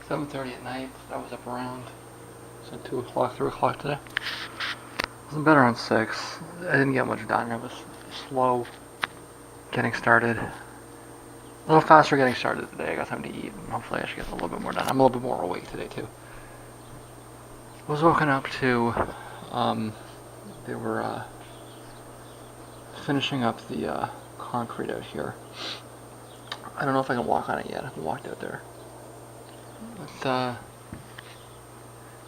7:30 at night. I was up around 2 o'clock, 3 o'clock today. I was in bed around 6. I didn't get much done. I was slow getting started. A little faster getting started today. I got something to eat, and hopefully I should get a little bit more done. I'm a little bit more awake today, too. I was woken up to, they were finishing up the concrete out here. I don't know if I can walk on it yet. I haven't walked out there. But,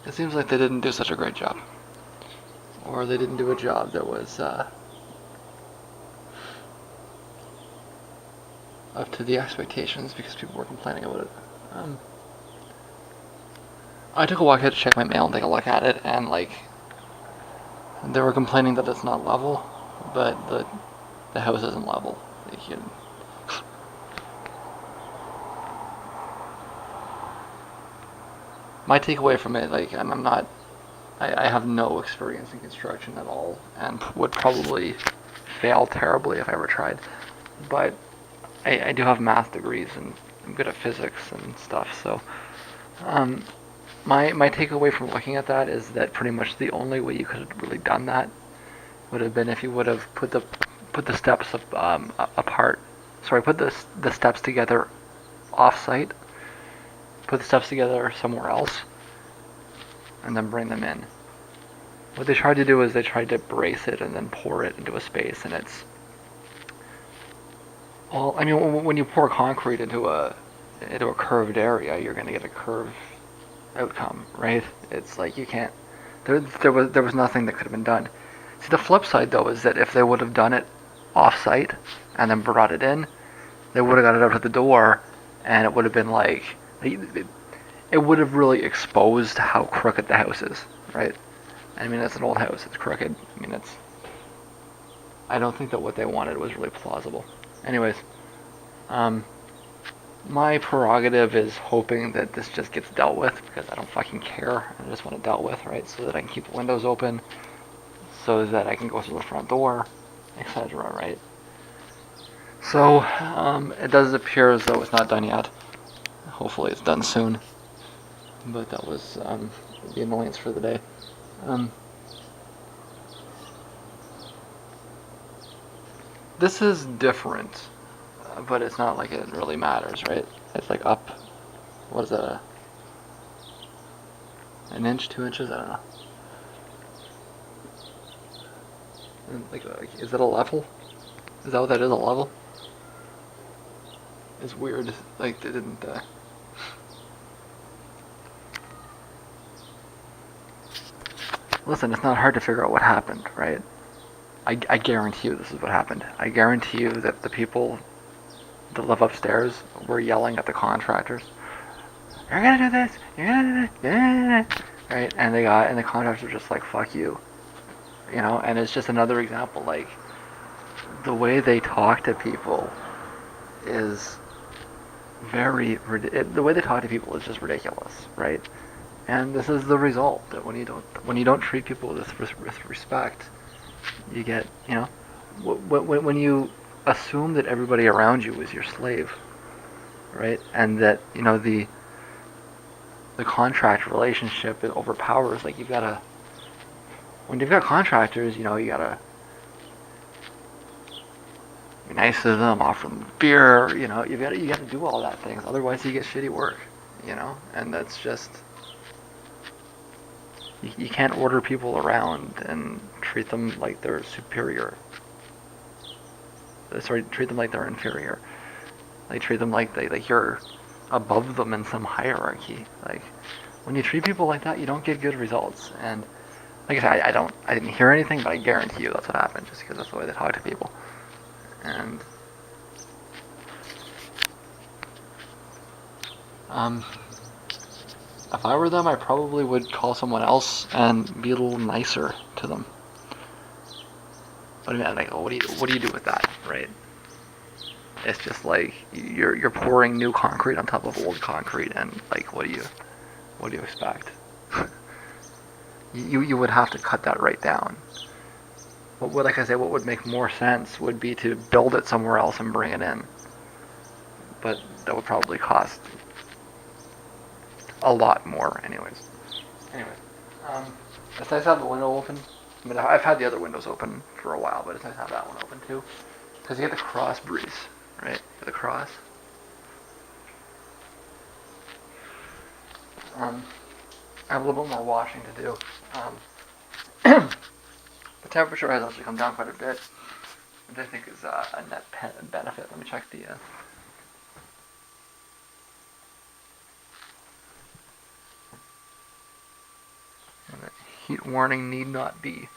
it seems like they didn't do such a great job. Or they didn't do a job that was, up to the expectations because people were complaining about it. I took a walk out to check my mail and take a look at it, and, like, they were complaining that it's not level, but the house isn't level. My takeaway from it, like, I'm not, I have no experience in construction at all, and would probably fail terribly if I ever tried. But I do have math degrees, and I'm good at physics and stuff, so my takeaway from looking at that is that pretty much the only way you could have really done that would have been if you would have put the steps apart. Sorry, put the steps together off-site. Put the steps together somewhere else, and then bring them in. What they tried to do is they tried to brace it and then pour it into a space, and it's, well, I mean, when you pour concrete into a curved area, you're going to get a curved outcome, right? It's like you can't. There was nothing that could have been done. See, the flip side though is that if they would have done it off-site and then brought it in, they would have got it out of the door, and it would have been like it would have really exposed how crooked the house is, right? I mean, it's an old house; it's crooked. I mean, I don't think that what they wanted was really plausible. Anyways, my prerogative is hoping that this just gets dealt with because I don't fucking care. I just want it dealt with, right? So that I can keep the windows open, so that I can go through the front door, etc., right? So, it does appear as though it's not done yet. Hopefully it's done soon. But that was the annoyance for the day. This is different, but it's not like it really matters, right? It's like up, what is that, an inch, 2 inches? I don't know. Like, is that a level? Is that what that is, a level? It's weird, like, they didn't, Listen, it's not hard to figure out what happened, right? I guarantee you this is what happened. I guarantee you that the people that live upstairs were yelling at the contractors. You're gonna do this. You're gonna do this. Right? And the contractors were just like, "Fuck you," you know. And it's just another example. Like, the way they talk to people is the way they talk to people is just ridiculous, right? And this is the result that when you don't treat people with respect, you get, you know, when you assume that everybody around you is your slave, right? And that, you know, the contract relationship overpowers. Like, when you've got contractors, you know, you gotta be nice to them, offer them beer, you know, you gotta do all that things. Otherwise, you get shitty work, you know, and that's just. You can't order people around and treat them like they're superior. Sorry, treat them like they're inferior. Like, treat them like you're above them in some hierarchy. Like, when you treat people like that, you don't get good results. And like I said, I didn't hear anything, but I guarantee you that's what happened, just because that's the way they talk to people. And if I were them, I probably would call someone else and be a little nicer to them. But I mean, like, what do you do with that, right? It's just like you're pouring new concrete on top of old concrete, and like, what do you expect? you would have to cut that right down. Like I say, what would make more sense would be to build it somewhere else and bring it in. But that would probably cost a lot more, anyways. Anyways, it's nice to have the window open. I mean, I've had the other windows open for a while, but it's nice to have that one open too, because you get the cross breeze, right? The cross. I have a little bit more washing to do. The temperature has actually come down quite a bit, which I think is a net benefit. Let me check the. Heat warning need not be.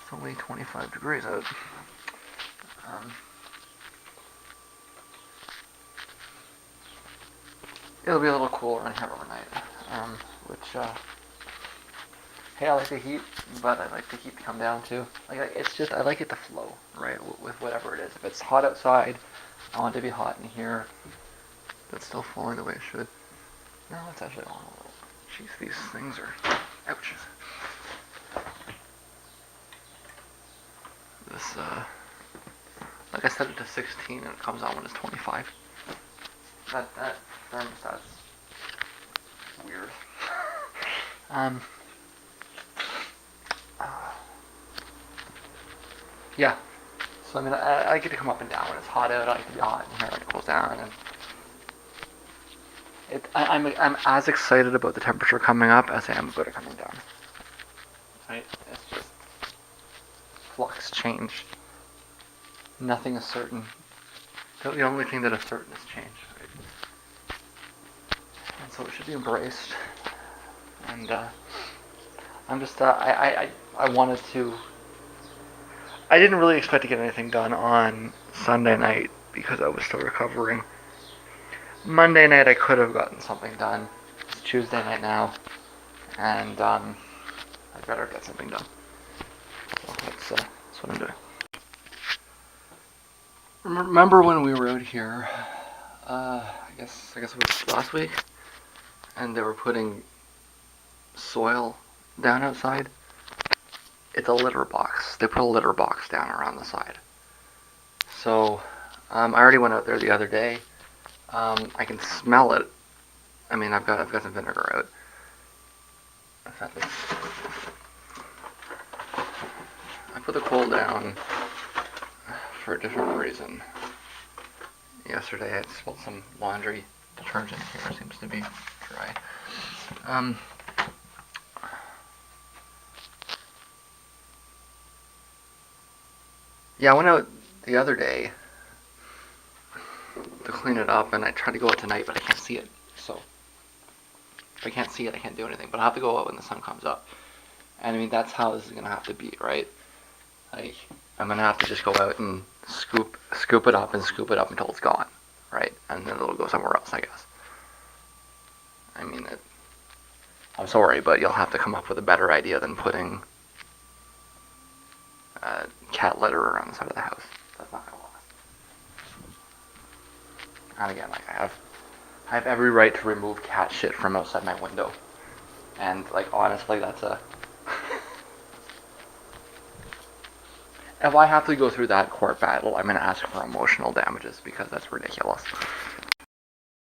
It's only 25 degrees out. Um, it'll be a little cooler in here overnight, which hey, I like the heat, but I like the heat to come down too. Like it's just I like it to flow, right, with whatever it is. If it's hot outside, I want it to be hot in here. But still flowing the way it should. No, it's actually on a little. Jeez, these things are ouch. This like I set it to 16 and it comes on when it's 25. That thermostat's weird. um. Yeah. So I mean, I get to come up and down when it's hot out. I like to be hot in here when it cools down, and I'm as excited about the temperature coming up as I am about it coming down. Right? It's just flux change. Nothing is certain. The only thing that is certain is change. Right? And so it should be embraced. And I'm just I wanted to. I didn't really expect to get anything done on Sunday night because I was still recovering. Monday night I could have gotten something done. It's Tuesday night now, and I better get something done. So that's what I'm doing. Remember when we were out here? I guess it was last week, and they were putting soil down outside. It's a litter box. They put a litter box down around the side. So I already went out there the other day. I can smell it. I mean, I've got some vinegar out. I put the coal down for a different reason. Yesterday I spilled some laundry detergent here. It seems to be dry. Yeah, I went out the other day to clean it up, and I tried to go out tonight, but I can't see it. So if I can't see it, I can't do anything. But I have to go out when the sun comes up. And I mean, that's how this is gonna have to be, right? Like, I'm gonna have to just go out and scoop it up and scoop it up until it's gone, right? And then it'll go somewhere else, I guess. I mean, I'm sorry, but you'll have to come up with a better idea than putting cat litter around the side of the house. That's not gonna last. And again, like I have every right to remove cat shit from outside my window. And like honestly, that's a if I have to go through that court battle, I'm gonna ask for emotional damages because that's ridiculous.